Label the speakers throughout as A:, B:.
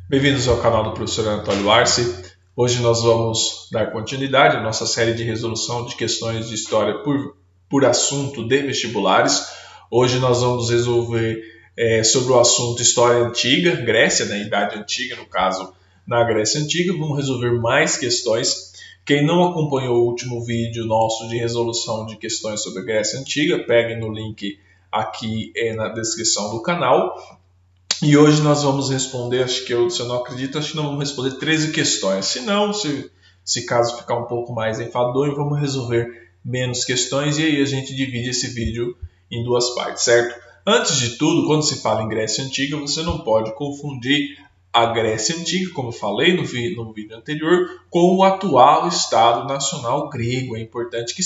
A: Bem-vindos ao canal do professor Anatólio Arce. Hoje nós vamos dar continuidade à nossa série de resolução de questões de história por assunto de vestibulares. Hoje nós vamos resolver sobre o assunto História Antiga, Grécia, na Idade Antiga, no caso, na Grécia Antiga. Vamos resolver mais questões. Quem não acompanhou o último vídeo nosso de resolução de questões sobre a Grécia Antiga, pegue no link aqui na descrição do canal. E hoje nós vamos responder, se eu não acredito, acho que nós vamos responder 13 questões. Se não, se caso ficar um pouco mais enfadonho, vamos resolver menos questões e aí a gente divide esse vídeo em duas partes, certo? Antes de tudo, quando se fala em Grécia Antiga, você não pode confundir a Grécia Antiga, como eu falei no vídeo anterior, com o atual Estado Nacional Grego. É importante que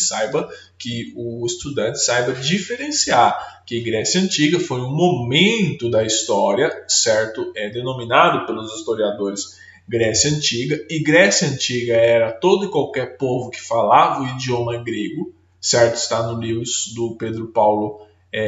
A: o estudante saiba diferenciar que Grécia Antiga foi um momento da história, certo? É denominado pelos historiadores Grécia Antiga, e Grécia Antiga era todo e qualquer povo que falava o idioma grego, certo? Está no livro do Pedro Paulo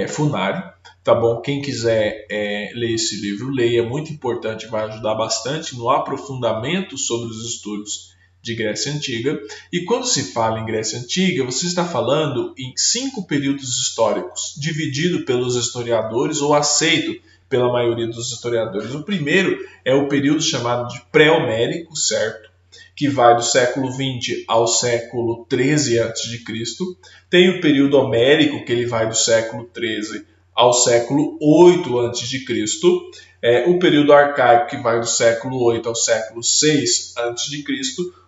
A: Funari. Tá bom? Quem quiser ler esse livro, leia, é muito importante, vai ajudar bastante no aprofundamento sobre os estudos de Grécia Antiga. E quando se fala em Grécia Antiga, você está falando em 5 períodos históricos, dividido pelos historiadores ou aceito pela maioria dos historiadores. O primeiro é o período chamado de pré-homérico, certo? Que vai do século XX ao século XIII a.C. Tem o período homérico, que ele vai do século XIII ao século 8 a.C., o período arcaico, que vai do século 8 ao século 6 a.C.,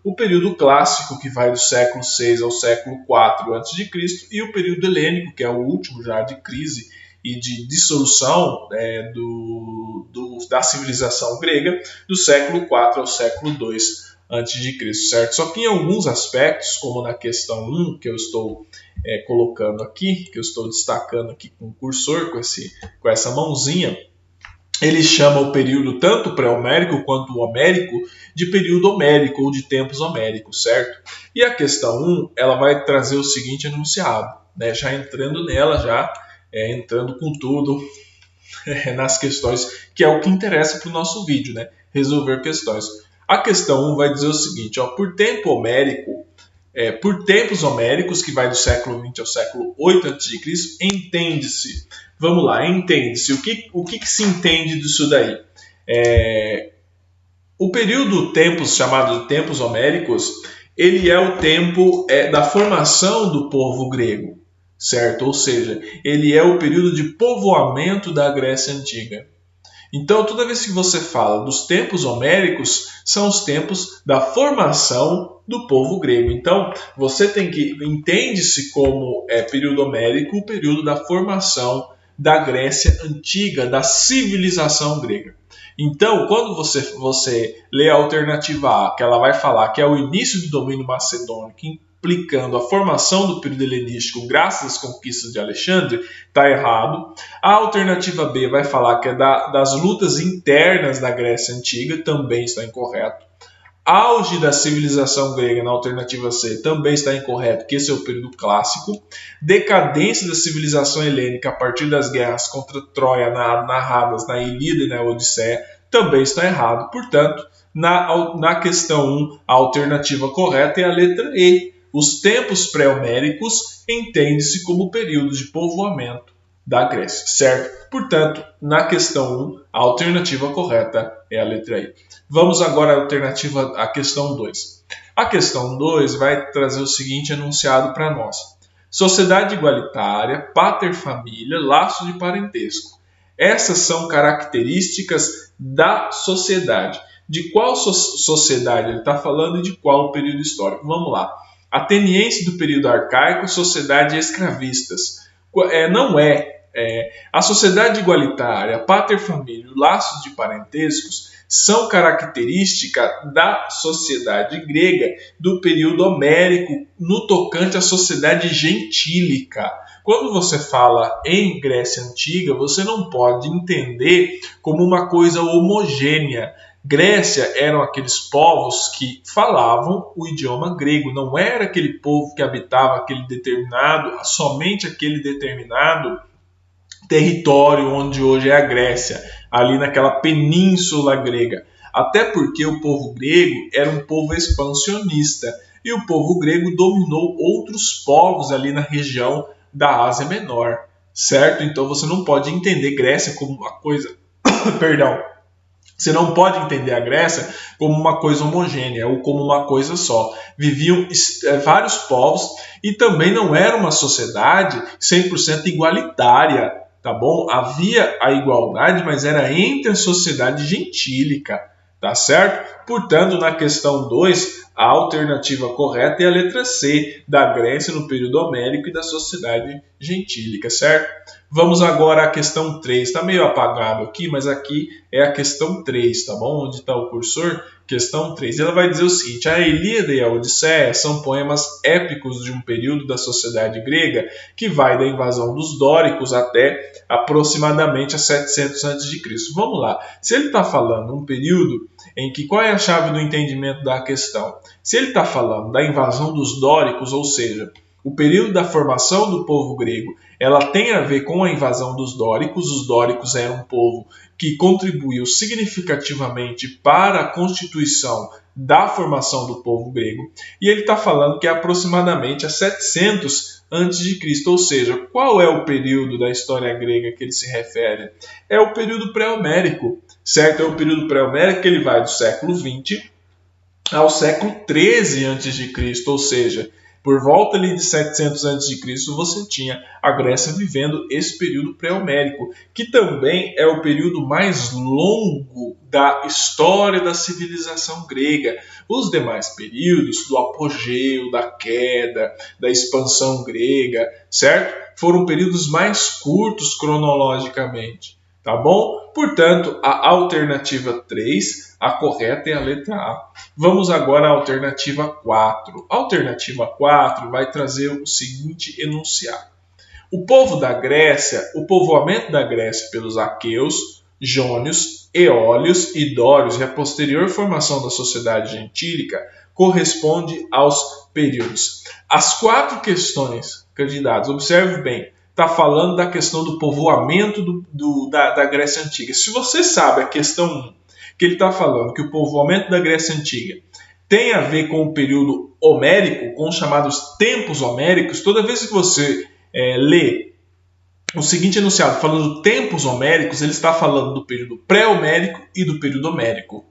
A: o período clássico, que vai do século 6 ao século 4 a.C., e o período helênico, que é o último já de crise e de dissolução da civilização grega, do século 4 ao século 2 a.C., certo? Só que em alguns aspectos, como na questão 1, que eu estou colocando aqui, que eu estou destacando aqui com o cursor, com essa mãozinha, ele chama o período tanto pré-homérico quanto o homérico de período homérico ou de tempos homéricos, certo? E a questão 1, ela vai trazer o seguinte enunciado, né? Já entrando nela, entrando com tudo nas questões, que é o que interessa para o nosso vídeo, né? Resolver questões. A questão 1 vai dizer o seguinte, por tempos homéricos, que vai do século XX ao século 8 a.C., entende-se. Vamos lá, entende-se. O que se entende disso daí? O período chamado de tempos homéricos, ele é o tempo da formação do povo grego, certo? Ou seja, ele é o período de povoamento da Grécia Antiga. Então, toda vez que você fala dos tempos homéricos, são os tempos da formação do povo grego. Então, você entende-se como período homérico o período da formação da Grécia Antiga, da civilização grega. Então, quando você lê a alternativa A, que ela vai falar que é o início do domínio macedônico, implicando a formação do período helenístico graças às conquistas de Alexandre, está errado. A alternativa B vai falar que é das lutas internas da Grécia Antiga, também está incorreto. Auge da civilização grega, na alternativa C, também está incorreto, que esse é o período clássico. Decadência da civilização helênica a partir das guerras contra Troia narradas na Ilíada e na Odisseia, também está errado. Portanto, na questão 1, a alternativa correta é a letra E. Os tempos pré-homéricos entende-se como período de povoamento da Grécia, certo? Portanto, na questão 1, a alternativa correta é a letra I. Vamos agora à questão 2. A questão 2 vai trazer o seguinte enunciado para nós. Sociedade igualitária, pater-família, laço de parentesco. Essas são características da sociedade. De qual sociedade ele está falando e de qual período histórico? Vamos lá. Ateniense do período arcaico, sociedade escravistas. A sociedade igualitária, pater-família, laços de parentescos são características da sociedade grega do período homérico no tocante à sociedade gentílica. Quando você fala em Grécia Antiga, você não pode entender como uma coisa homogênea. Grécia eram aqueles povos que falavam o idioma grego, não era aquele povo que habitava somente aquele determinado território onde hoje é a Grécia, ali naquela península grega. até porque o povo grego era um povo expansionista e o povo grego dominou outros povos ali na região da Ásia Menor, certo? Então você não pode entender Grécia como uma coisa, perdão, você não pode entender a Grécia como uma coisa homogênea ou como uma coisa só. Viviam vários povos e também não era uma sociedade 100% igualitária, tá bom? Havia a igualdade, mas era entre a sociedade gentílica, tá certo? Portanto, na questão 2, a alternativa correta é a letra C, da Grécia no período homérico e da sociedade gentílica, certo? Vamos agora à questão 3. Está meio apagado aqui, mas aqui é a questão 3, tá bom? Onde está o cursor? Questão 3. Ela vai dizer o seguinte: a Ilíada e a Odisseia são poemas épicos de um período da sociedade grega que vai da invasão dos dóricos até aproximadamente a 700 a.C. Vamos lá. Se ele está falando um período em que, qual é a chave do entendimento da questão? Se ele está falando da invasão dos dóricos, ou seja, o período da formação do povo grego, ela tem a ver com a invasão dos dóricos. Os dóricos eram um povo que contribuiu significativamente para a constituição da formação do povo grego. E ele está falando que é aproximadamente a 700 a.C., ou seja, qual é o período da história grega que ele se refere? É o período pré-homérico, certo? É o período pré-homérico que ele vai do século XX ao século XIII a.C., ou seja, por volta ali de 700 a.C., você tinha a Grécia vivendo esse período pré-homérico, que também é o período mais longo da história da civilização grega. Os demais períodos, do apogeu, da queda, da expansão grega, certo? Foram períodos mais curtos cronologicamente, tá bom? Portanto, a alternativa 3, a correta é a letra A. Vamos agora à alternativa 4. A alternativa 4 vai trazer o seguinte enunciado: o povo da Grécia, o povoamento da Grécia pelos aqueus, jônios, eólios e dórios e a posterior formação da sociedade gentílica corresponde aos períodos. As 4 questões, candidatos, observe bem, está falando da questão do povoamento da Grécia Antiga. Se você sabe a questão 1, que ele está falando que o povoamento da Grécia Antiga tem a ver com o período homérico, com os chamados tempos homéricos, toda vez que você lê o seguinte enunciado falando tempos homéricos, ele está falando do período pré-homérico e do período homérico,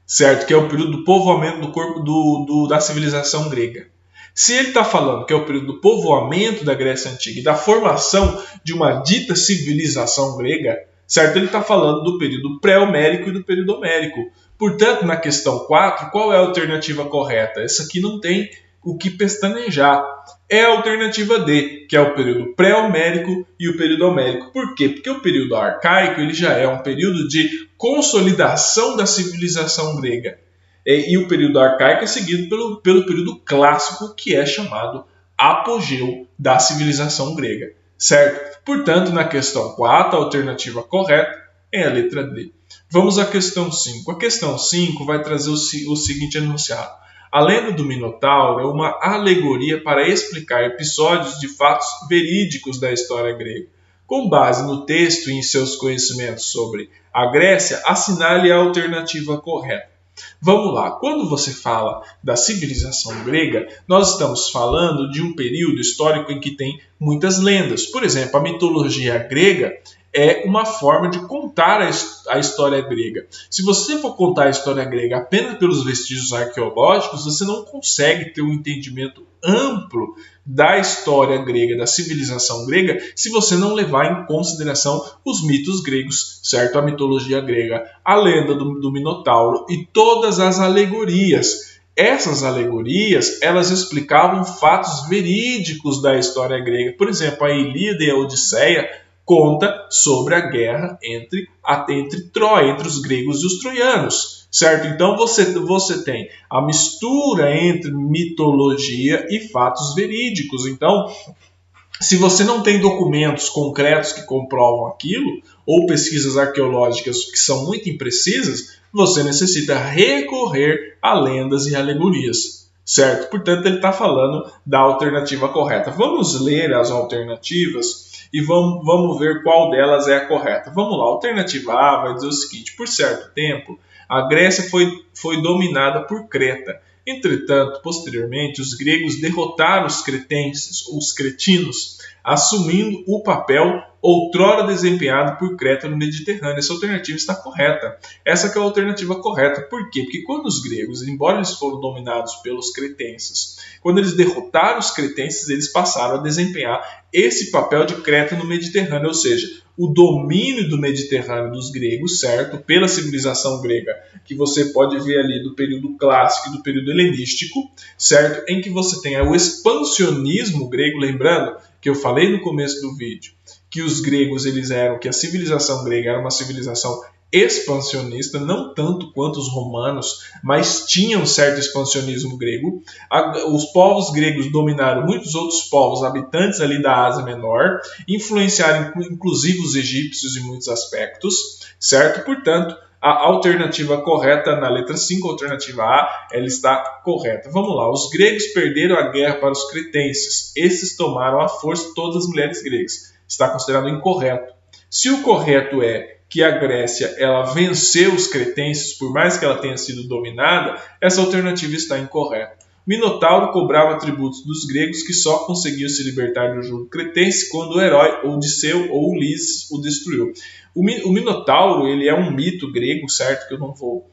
A: certo? Que é o período do povoamento do corpo da civilização grega. Se ele está falando que é o período do povoamento da Grécia Antiga e da formação de uma dita civilização grega, certo? Ele está falando do período pré-homérico e do período homérico. Portanto, na questão 4, qual é a alternativa correta? Essa aqui não tem o que pestanejar. É a alternativa D, que é o período pré-homérico e o período homérico. Por quê? Porque o período arcaico ele já é um período de consolidação da civilização grega. E o período arcaico é seguido pelo período clássico, que é chamado apogeu da civilização grega, certo? Portanto, na questão 4, a alternativa correta é a letra D. Vamos à questão 5. A questão 5 vai trazer o seguinte enunciado: a lenda do Minotauro é uma alegoria para explicar episódios de fatos verídicos da história grega. Com base no texto e em seus conhecimentos sobre a Grécia, assinale a alternativa correta. Vamos lá, quando você fala da civilização grega, nós estamos falando de um período histórico em que tem muitas lendas. Por exemplo, a mitologia grega é uma forma de contar a história grega. Se você for contar a história grega apenas pelos vestígios arqueológicos, você não consegue ter um entendimento amplo da história grega, da civilização grega, se você não levar em consideração os mitos gregos, certo? A mitologia grega, a lenda do Minotauro e todas as alegorias. Essas alegorias, elas explicavam fatos verídicos da história grega. Por exemplo, a Ilíada e a Odisseia conta sobre a guerra entre Troia, entre os gregos e os troianos, certo? Então você tem a mistura entre mitologia e fatos verídicos. Então, se você não tem documentos concretos que comprovam aquilo, ou pesquisas arqueológicas que são muito imprecisas, você necessita recorrer a lendas e alegorias, certo? Portanto, ele está falando da alternativa correta. Vamos ler as alternativas e vamos ver qual delas é a correta. Vamos lá, a alternativa A vai dizer o seguinte: por certo tempo, a Grécia foi dominada por Creta. Entretanto, posteriormente, os gregos derrotaram os cretenses, os cretinos, assumindo o papel outrora desempenhado por Creta no Mediterrâneo. Essa alternativa está correta. Essa que é a alternativa correta. Por quê? Porque quando os gregos, embora eles foram dominados pelos cretenses, quando eles derrotaram os cretenses, eles passaram a desempenhar esse papel de Creta no Mediterrâneo, ou seja, o domínio do Mediterrâneo dos gregos, certo? Pela civilização grega, que você pode ver ali do período clássico e do período helenístico, certo? Em que você tem o expansionismo grego, lembrando que eu falei no começo do vídeo, que os gregos, que a civilização grega era uma civilização expansionista, não tanto quanto os romanos, mas tinham certo expansionismo grego. Os povos gregos dominaram muitos outros povos habitantes ali da Ásia Menor, influenciaram inclusive os egípcios em muitos aspectos, certo? Portanto, a alternativa correta na letra 5, a alternativa A, ela está correta. Vamos lá, os gregos perderam a guerra para os cretenses. Esses tomaram à força todas as mulheres gregas. Está considerado incorreto. Se o correto é que a Grécia ela venceu os cretenses, por mais que ela tenha sido dominada, essa alternativa está incorreta. Minotauro cobrava tributos dos gregos que só conseguiam se libertar do jugo cretense quando o herói Odisseu ou Ulisses o destruiu. O Minotauro ele é um mito grego, certo? Que eu não vou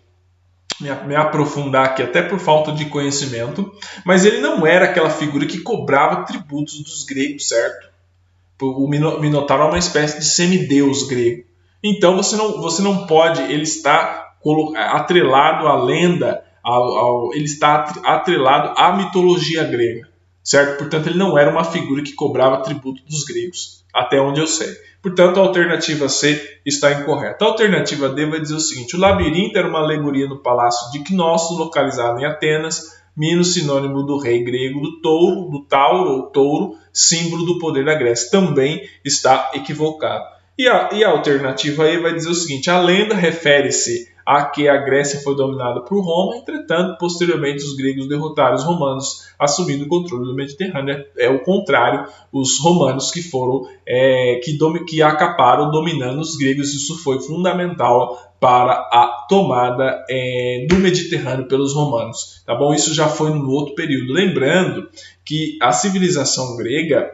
A: me aprofundar aqui, até por falta de conhecimento, mas ele não era aquela figura que cobrava tributos dos gregos, certo? O Minotauro é uma espécie de semideus grego. Então você não pode, ele está atrelado à lenda, ele está atrelado à mitologia grega, certo? Portanto, ele não era uma figura que cobrava tributo dos gregos, até onde eu sei. Portanto, a alternativa C está incorreta. A alternativa D vai dizer o seguinte: o labirinto era uma alegoria no palácio de Cnossos, localizado em Atenas, Minos, sinônimo do rei grego do Tauro ou touro, símbolo do poder da Grécia. Também está equivocado. E a alternativa E vai dizer o seguinte: a lenda refere-se a que a Grécia foi dominada por Roma, entretanto, posteriormente os gregos derrotaram os romanos, assumindo o controle do Mediterrâneo. É o contrário, os romanos que foram que acabaram dominando os gregos. Isso foi fundamental para a tomada do Mediterrâneo pelos romanos. Tá bom? Isso já foi no outro período. Lembrando que a civilização grega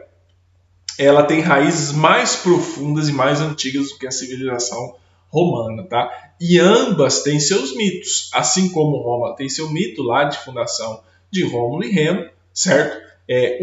A: ela tem raízes mais profundas e mais antigas do que a civilização romana, tá? E ambas têm seus mitos, assim como Roma tem seu mito lá de fundação de Rômulo e Remo, certo?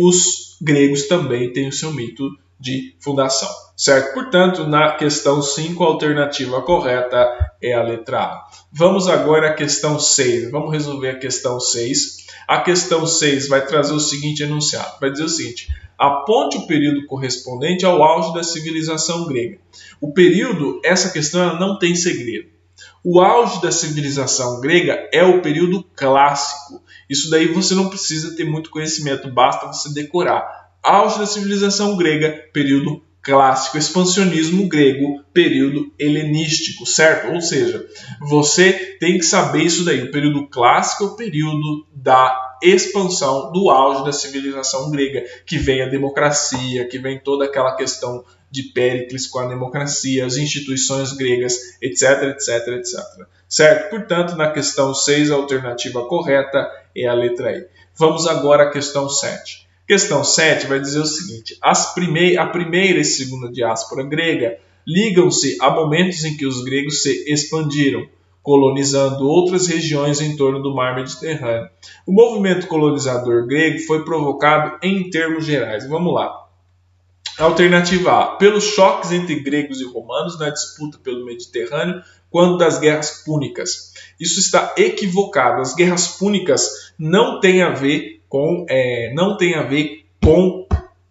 A: Os gregos também têm o seu mito de fundação, certo? Portanto, na questão 5, a alternativa correta é a letra A. Vamos agora à questão 6. Vamos resolver a questão 6. A questão 6 vai trazer o seguinte enunciado. Vai dizer o seguinte: aponte o período correspondente ao auge da civilização grega. O período, essa questão ela não tem segredo. O auge da civilização grega é o período clássico. Isso daí você não precisa ter muito conhecimento, basta você decorar. Auge da civilização grega, período clássico. Expansionismo grego, período helenístico, certo? Ou seja, você tem que saber isso daí. O período clássico é o período da expansão do auge da civilização grega, que vem a democracia, que vem toda aquela questão de Péricles com a democracia, as instituições gregas, etc, etc, etc. Certo? Portanto, na questão 6, a alternativa correta é a letra E. Vamos agora à questão 7. Questão 7 vai dizer o seguinte: a primeira e segunda diáspora grega ligam-se a momentos em que os gregos se expandiram, colonizando outras regiões em torno do mar Mediterrâneo. O movimento colonizador grego foi provocado em termos gerais. Vamos lá. Alternativa A: pelos choques entre gregos e romanos na disputa pelo Mediterrâneo, quando das guerras púnicas. Isso está equivocado. As guerras púnicas não têm a ver com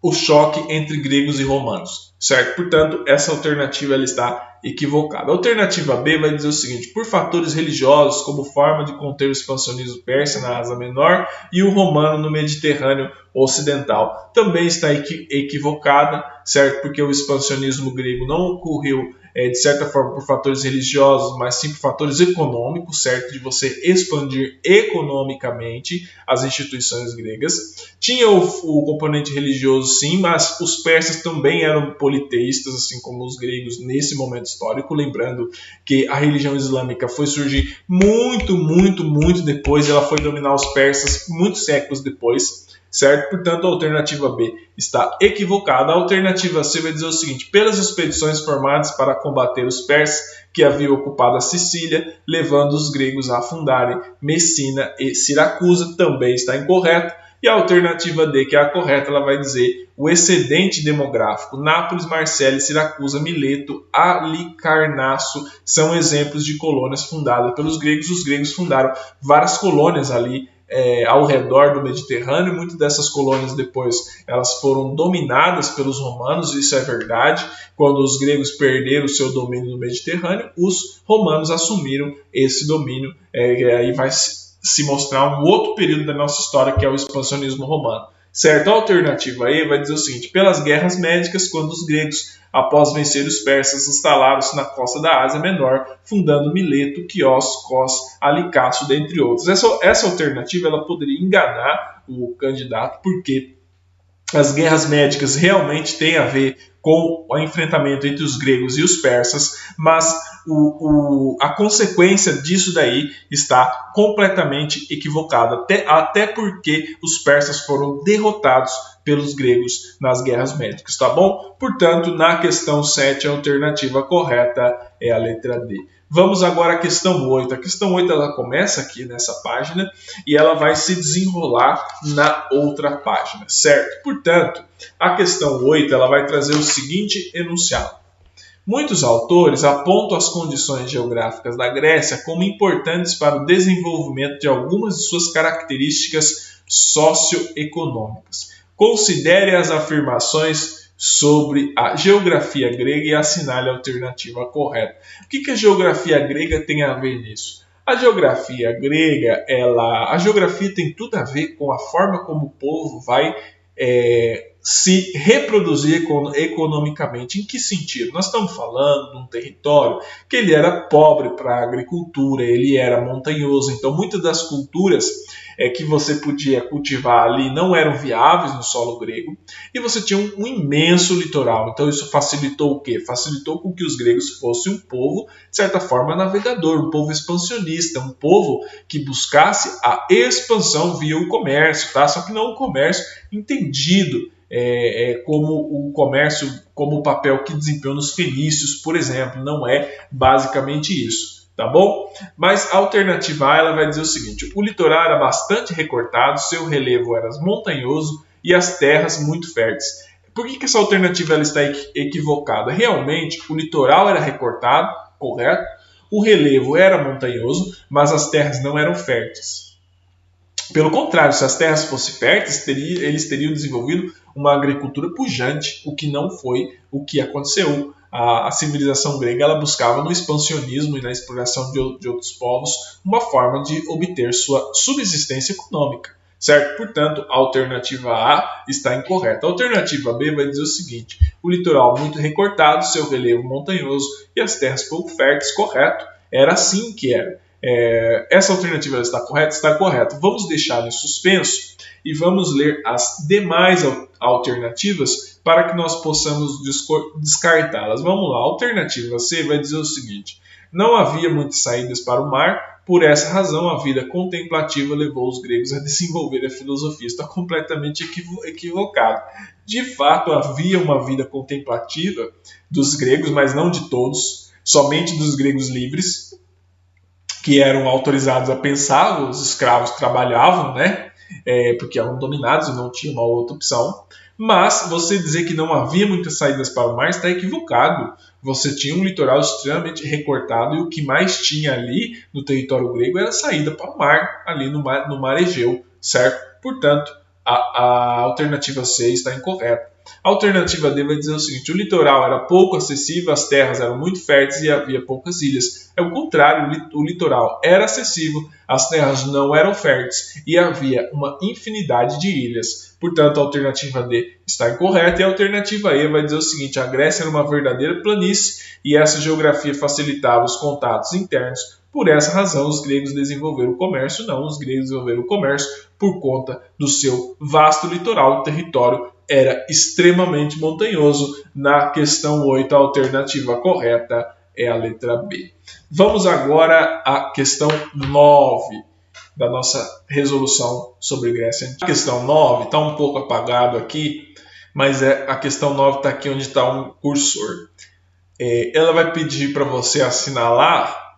A: o choque entre gregos e romanos, certo? Portanto, essa alternativa ela está equivocada. A alternativa B vai dizer o seguinte: por fatores religiosos, como forma de conter o expansionismo persa na Ásia Menor e o romano no Mediterrâneo Ocidental. Também está equivocada, certo? Porque o expansionismo grego não ocorreu de certa forma por fatores religiosos, mas sim por fatores econômicos, certo? De você expandir economicamente as instituições gregas. Tinha o componente religioso, sim, mas os persas também eram politeístas, assim como os gregos nesse momento histórico. Lembrando que a religião islâmica foi surgir muito depois, ela foi dominar os persas muitos séculos depois, certo? Portanto, a alternativa B está equivocada. A alternativa C vai dizer o seguinte: pelas expedições formadas para combater os persas que haviam ocupado a Sicília, levando os gregos a fundarem Messina e Siracusa, também está incorreto. E a alternativa D, que é a correta, ela vai dizer o excedente demográfico. Nápoles, Marsella, Siracusa, Mileto, Halicarnasso são exemplos de colônias fundadas pelos gregos. Os gregos fundaram várias colônias ali ao redor do Mediterrâneo. Muitas dessas colônias depois elas foram dominadas pelos romanos, isso é verdade. Quando os gregos perderam o seu domínio no Mediterrâneo, os romanos assumiram esse domínio. Aí vai se mostrar um outro período da nossa história, que é o expansionismo romano. Certo? A alternativa E vai dizer o seguinte: pelas guerras médicas, quando os gregos, após vencer os persas, instalaram-se na costa da Ásia Menor, fundando Mileto, Quios, Cos, Alicácio, dentre outros. Essa alternativa ela poderia enganar o candidato, porque as guerras médicas realmente têm a ver com o enfrentamento entre os gregos e os persas, mas a consequência disso daí está completamente equivocada, até porque os persas foram derrotados pelos gregos nas guerras médicas, tá bom? Portanto, na questão 7, a alternativa correta é a letra D. Vamos agora à questão 8. A questão 8 ela começa aqui nessa página e ela vai se desenrolar na outra página, certo? Portanto, a questão 8 ela vai trazer o seguinte enunciado: muitos autores apontam as condições geográficas da Grécia como importantes para o desenvolvimento de algumas de suas características socioeconômicas. Considere as afirmações sobre a geografia grega e assinale a alternativa correta. O que a geografia grega tem a ver nisso? A geografia grega, a geografia tem tudo a ver com a forma como o povo vai se reproduzir economicamente. Em que sentido? Nós estamos falando de um território que ele era pobre para a agricultura, ele era montanhoso, então muitas das culturas que você podia cultivar ali não eram viáveis no solo grego, e você tinha um imenso litoral. Então isso facilitou o quê? Facilitou com que os gregos fossem um povo, de certa forma, navegador, um povo expansionista, um povo que buscasse a expansão via o comércio, tá? Só que não o comércio entendido como o comércio, como o papel que desempenhou nos fenícios, por exemplo. Não é basicamente isso. Tá bom? Mas a alternativa A ela vai dizer o seguinte: o litoral era bastante recortado, seu relevo era montanhoso e as terras muito férteis. Por que essa alternativa ela está equivocada? Realmente, o litoral era recortado, correto? O relevo era montanhoso, mas as terras não eram férteis. Pelo contrário, se as terras fossem férteis, eles teriam desenvolvido uma agricultura pujante, o que não foi o que aconteceu. A civilização grega ela buscava no expansionismo e na exploração de outros povos uma forma de obter sua subsistência econômica, certo? Portanto, a alternativa A está incorreta. A alternativa B vai dizer o seguinte: o litoral muito recortado, seu relevo montanhoso e as terras pouco férteis, correto? Era assim que era. Essa alternativa está correta? Está correta. Vamos deixar em suspenso e vamos ler as demais alternativas para que nós possamos descartá-las. Vamos lá. A alternativa C vai dizer o seguinte: não havia muitas saídas para o mar, por essa razão a vida contemplativa levou os gregos a desenvolver a filosofia. Está completamente equivocado. De fato, havia uma vida contemplativa dos gregos, mas não de todos, somente dos gregos livres, que eram autorizados a pensar. Os escravos trabalhavam, né? Porque eram dominados e não tinha uma outra opção. Mas você dizer que não havia muitas saídas para o mar está equivocado. Você tinha um litoral extremamente recortado e o que mais tinha ali no território grego era a saída para o mar, ali no mar Egeu, certo? Portanto, a alternativa C está incorreta. A alternativa D vai dizer o seguinte: o litoral era pouco acessível, as terras eram muito férteis e havia poucas ilhas. É o contrário, o litoral era acessível, as terras não eram férteis e havia uma infinidade de ilhas. Portanto, a alternativa D está incorreta e a alternativa E vai dizer o seguinte: a Grécia era uma verdadeira planície e essa geografia facilitava os contatos internos. Por essa razão, os gregos desenvolveram o comércio. Não, os gregos desenvolveram o comércio por conta do seu vasto litoral. O território era extremamente montanhoso. Na questão 8, a alternativa correta é a letra B. Vamos agora à questão 9 da nossa resolução sobre Grécia. A questão 9 está um pouco apagado aqui, mas a questão 9 está aqui onde está um cursor. Ela vai pedir para você assinalar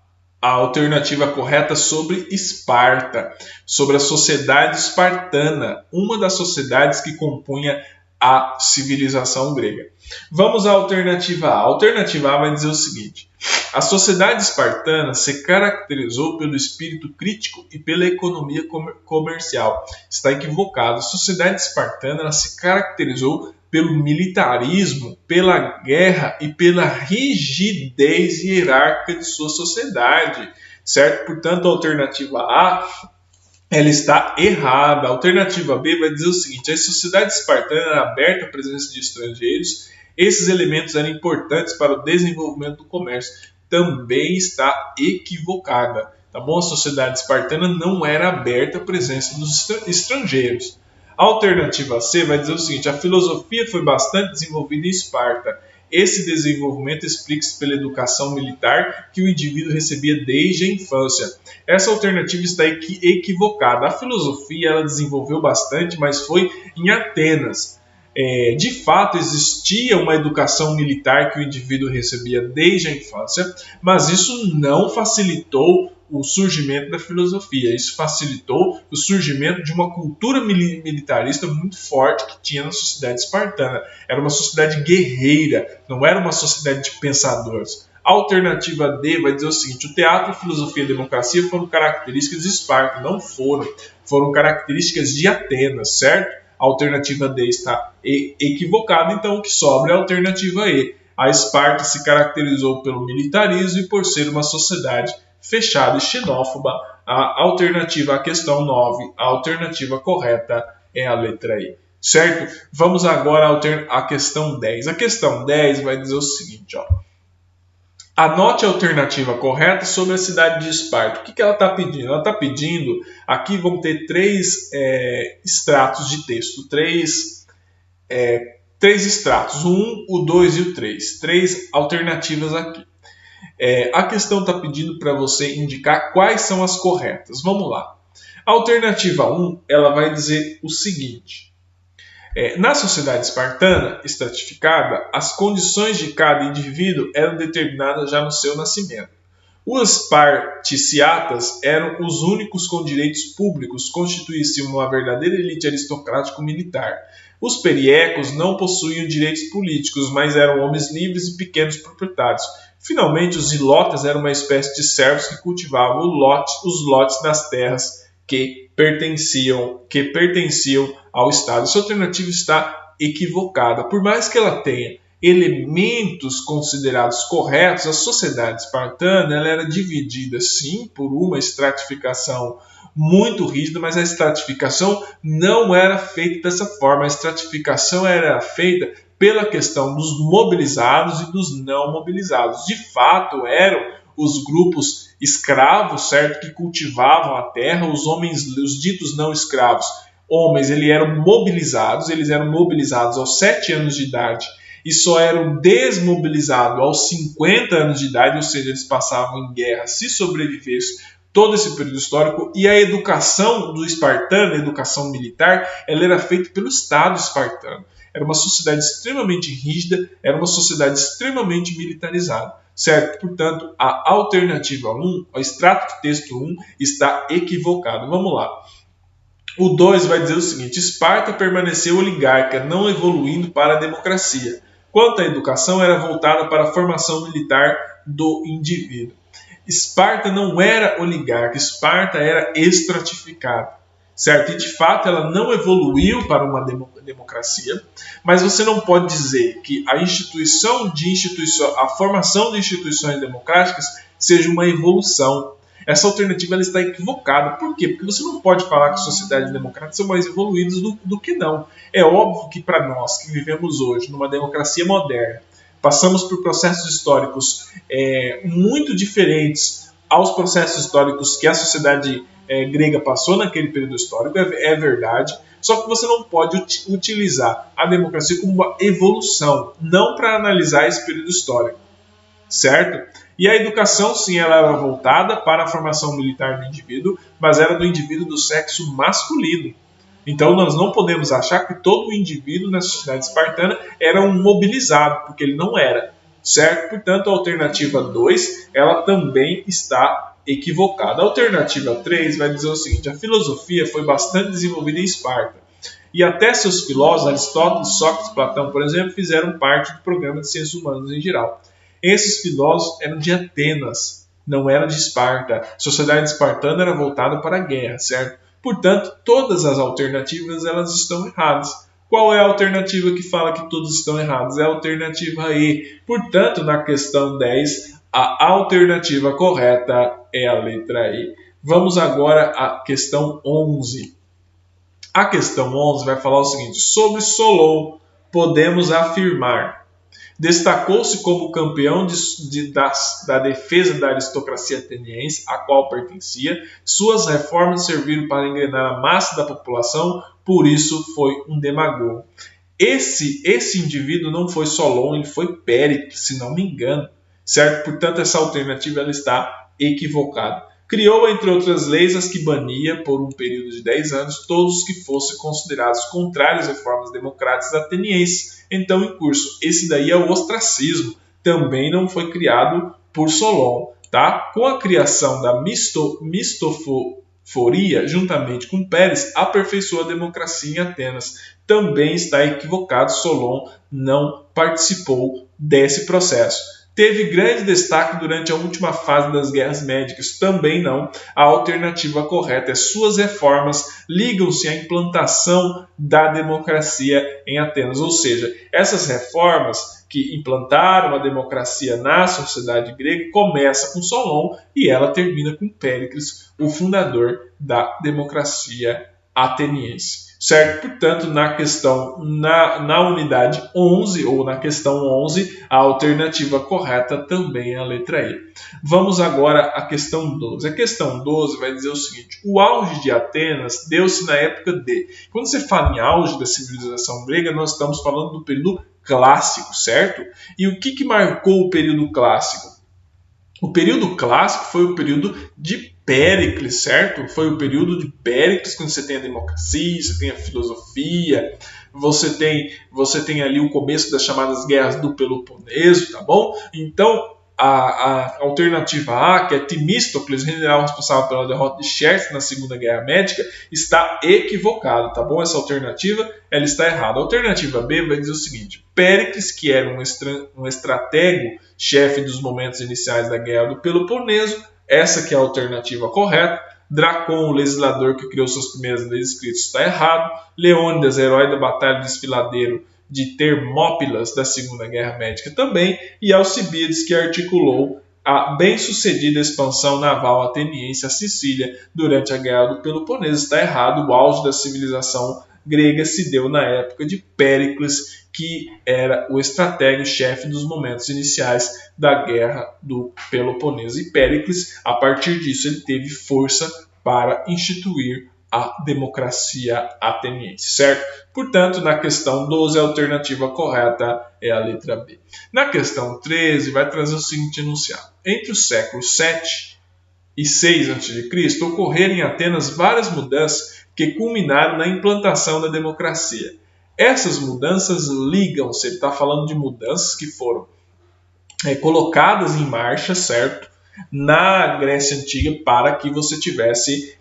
A: a alternativa correta sobre Esparta, sobre a sociedade espartana, uma das sociedades que compunha a civilização grega. Vamos à alternativa A. A alternativa A vai dizer o seguinte: a sociedade espartana se caracterizou pelo espírito crítico e pela economia comercial. Está equivocado. A sociedade espartana ela se caracterizou pelo militarismo, pela guerra e pela rigidez hierárquica de sua sociedade, certo? Portanto, a alternativa A ela está errada. A alternativa B vai dizer o seguinte: a sociedade espartana era aberta à presença de estrangeiros, esses elementos eram importantes para o desenvolvimento do comércio. Também está equivocada, tá bom? A sociedade espartana não era aberta à presença dos estrangeiros. A alternativa C vai dizer o seguinte: a filosofia foi bastante desenvolvida em Esparta. Esse desenvolvimento explica-se pela educação militar que o indivíduo recebia desde a infância. Essa alternativa está equivocada. A filosofia ela desenvolveu bastante, mas foi em Atenas. De fato, existia uma educação militar que o indivíduo recebia desde a infância, mas isso não facilitou o surgimento da filosofia. Isso facilitou o surgimento de uma cultura militarista muito forte que tinha na sociedade espartana. Era uma sociedade guerreira, não era uma sociedade de pensadores. A alternativa D vai dizer o seguinte: o teatro, a filosofia e a democracia foram características de Esparta, não foram características de Atenas, certo? A alternativa D está equivocada, então o que sobra é a alternativa E. A Esparta se caracterizou pelo militarismo e por ser uma sociedade fechada e xenófoba. A alternativa à questão 9, a alternativa correta é a letra E, certo? Vamos agora à questão 10. A questão 10 vai dizer o seguinte, ó: anote a alternativa correta sobre a cidade de Esparta. O que ela está pedindo? Ela está pedindo, aqui vão ter três extratos de texto, três extratos, o 1, o 2 e o 3. Três alternativas aqui. A questão está pedindo para você indicar quais são as corretas. Vamos lá. A alternativa 1, ela vai dizer o seguinte: na sociedade espartana estratificada, as condições de cada indivíduo eram determinadas já no seu nascimento. Os particiatas eram os únicos com direitos públicos, constituíam uma verdadeira elite aristocrático-militar. Os periecos não possuíam direitos políticos, mas eram homens livres e pequenos proprietários. Finalmente, os ilotas eram uma espécie de servos que cultivavam os lotes das terras que pertenciam ao Estado. Essa alternativa está equivocada. Por mais que ela tenha elementos considerados corretos, a sociedade espartana ela era dividida, sim, por uma estratificação muito rígida, mas a estratificação não era feita dessa forma. A estratificação era feita pela questão dos mobilizados e dos não mobilizados. De fato, eram os grupos escravos, certo, que cultivavam a terra, os homens, os ditos não escravos. Homens, eles eram mobilizados aos 7 anos de idade e só eram desmobilizados aos 50 anos de idade, ou seja, eles passavam em guerra se sobrevivessem todo esse período histórico. E a educação do espartano, a educação militar, ela era feita pelo Estado espartano. Era uma sociedade extremamente rígida, era uma sociedade extremamente militarizada, certo? Portanto, a alternativa 1, o extrato de texto 1, está equivocado. Vamos lá. O 2 vai dizer o seguinte: Esparta permaneceu oligárquica, não evoluindo para a democracia. Quanto à educação, era voltada para a formação militar do indivíduo. Esparta não era oligárquica, Esparta era estratificada. certo? E de fato ela não evoluiu para uma democracia, mas você não pode dizer que a formação de instituições democráticas seja uma evolução. Essa alternativa ela está equivocada. Por quê? Porque você não pode falar que sociedades democráticas são mais evoluídas do que não. É óbvio que para nós que vivemos hoje numa democracia moderna, passamos por processos históricos muito diferentes aos processos históricos que a sociedade grega passou naquele período histórico, é verdade. Só que você não pode utilizar a democracia como uma evolução, não para analisar esse período histórico, certo? E a educação, sim, ela era voltada para a formação militar do indivíduo, mas era do indivíduo do sexo masculino. Então nós não podemos achar que todo indivíduo na sociedade espartana era um mobilizado, porque ele não era, certo? Portanto, a alternativa 2, ela também está equivocada. A alternativa 3 vai dizer o seguinte: a filosofia foi bastante desenvolvida em Esparta, e até seus filósofos, Aristóteles, Sócrates, Platão, por exemplo, fizeram parte do programa de ciências humanas em geral. Esses filósofos eram de Atenas, não eram de Esparta. A sociedade espartana era voltada para a guerra, certo? Portanto, todas as alternativas elas estão erradas. Qual é a alternativa que fala que todas estão erradas? É a alternativa E. Portanto, na questão 10, a alternativa correta é a letra E. Vamos agora à questão 11. A questão 11 vai falar o seguinte: sobre Solon, podemos afirmar. Destacou-se como campeão da defesa da aristocracia ateniense, a qual pertencia. Suas reformas serviram para engrenar a massa da população, por isso foi um demagogo. Esse indivíduo não foi Solon, ele foi Péricles, se não me engano, certo? Portanto, essa alternativa ela está equivocada. Criou, entre outras leis, as que bania, por um período de 10 anos, todos os que fossem considerados contrários às reformas democráticas atenienses. Então, em curso, esse daí é o ostracismo. Também não foi criado por Solon. Tá? Com a criação da mistoforia, juntamente com Pérez, aperfeiçoou a democracia em Atenas. Também está equivocado, Solon não participou desse processo. Teve grande destaque durante a última fase das guerras médicas? Também não. A alternativa correta é suas reformas ligam-se à implantação da democracia em Atenas. Ou seja, essas reformas que implantaram a democracia na sociedade grega começa com Solon e ela termina com Péricles, o fundador da democracia ateniense. Certo? Portanto, na unidade 11, ou na questão 11, a alternativa correta também é a letra E. Vamos agora à questão 12. A questão 12 vai dizer o seguinte: o auge de Atenas deu-se na época de... Quando você fala em auge da civilização grega, nós estamos falando do período clássico, certo? E o que marcou o período clássico? O período clássico foi o período de Péricles, certo? Foi o período de Péricles, quando você tem a democracia, você tem a filosofia, você tem ali o começo das chamadas guerras do Peloponeso, tá bom? Então, a alternativa A, que é Temístocles, general responsável pela derrota de Xerxes na Segunda Guerra Médica, está equivocada, tá bom? Essa alternativa ela está errada. A alternativa B vai dizer o seguinte: Péricles, que era um estratego, chefe dos momentos iniciais da Guerra do Peloponeso, essa que é a alternativa correta. Dracon, o legislador que criou suas primeiras leis escritas, está errado. Leônidas, herói da batalha desfiladeiro de Termópilas da Segunda Guerra Médica também, e Alcibiades, que articulou a bem-sucedida expansão naval ateniense à Sicília durante a Guerra do Peloponeso. Está errado, o auge da civilização grega se deu na época de Péricles, que era o estratega-chefe dos momentos iniciais da Guerra do Peloponeso. E Péricles, a partir disso, ele teve força para instituir a democracia ateniense, certo? Portanto, na questão 12, a alternativa correta é a letra B. Na questão 13, vai trazer o seguinte enunciado: entre os séculos 7 e 6 a.C., ocorreram em Atenas várias mudanças que culminaram na implantação da democracia. Essas mudanças ligam-se, ele está falando de mudanças que foram colocadas em marcha, certo? Na Grécia Antiga, para que você tivesse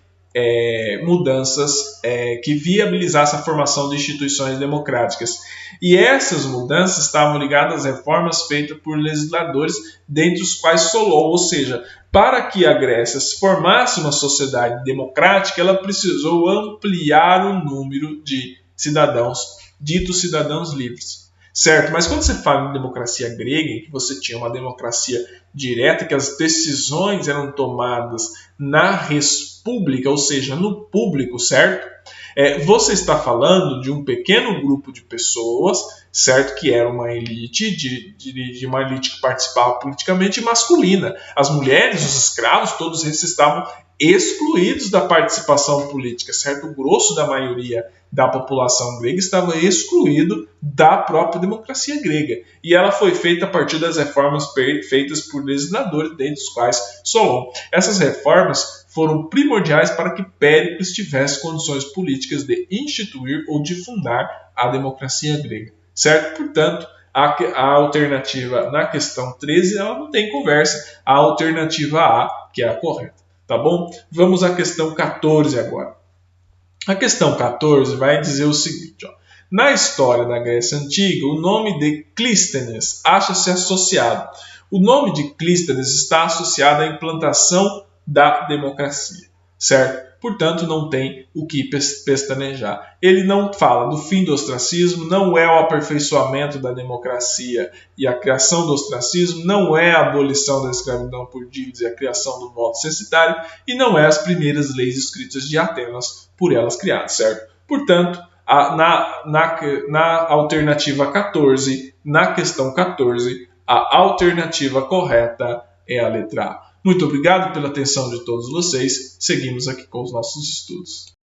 A: mudanças que viabilizassem a formação de instituições democráticas. E essas mudanças estavam ligadas às reformas feitas por legisladores, dentre os quais Solon, ou seja, para que a Grécia se formasse uma sociedade democrática, ela precisou ampliar o número de cidadãos, ditos cidadãos livres. Certo, mas quando você fala em democracia grega, em que você tinha uma democracia direta, que as decisões eram tomadas na república, ou seja, no público, certo? Você está falando de um pequeno grupo de pessoas, certo? Que era uma elite, de uma elite que participava politicamente masculina. As mulheres, os escravos, todos esses estavam excluídos da participação política, certo? O grosso da maioria da população grega estava excluído da própria democracia grega. E ela foi feita a partir das reformas feitas por legisladores, dentre os quais Solon. Essas reformas foram primordiais para que Péricles tivesse condições políticas de instituir ou de fundar a democracia grega, certo? Portanto, a alternativa na questão 13 ela não tem conversa, a alternativa A, que é a correta, tá bom? Vamos à questão 14 agora. A questão 14 vai dizer o seguinte, ó. Na história da Grécia Antiga, o nome de Clístenes acha-se associado. O nome de Clístenes está associado à implantação da democracia, certo? Portanto, não tem o que pestanejar. Ele não fala do fim do ostracismo, não é o aperfeiçoamento da democracia e a criação do ostracismo, não é a abolição da escravidão por dívidas e a criação do voto censitário, e não é as primeiras leis escritas de Atenas por elas criadas, certo? Portanto, na alternativa 14, na questão 14, a alternativa correta é a letra A. Muito obrigado pela atenção de todos vocês. Seguimos aqui com os nossos estudos.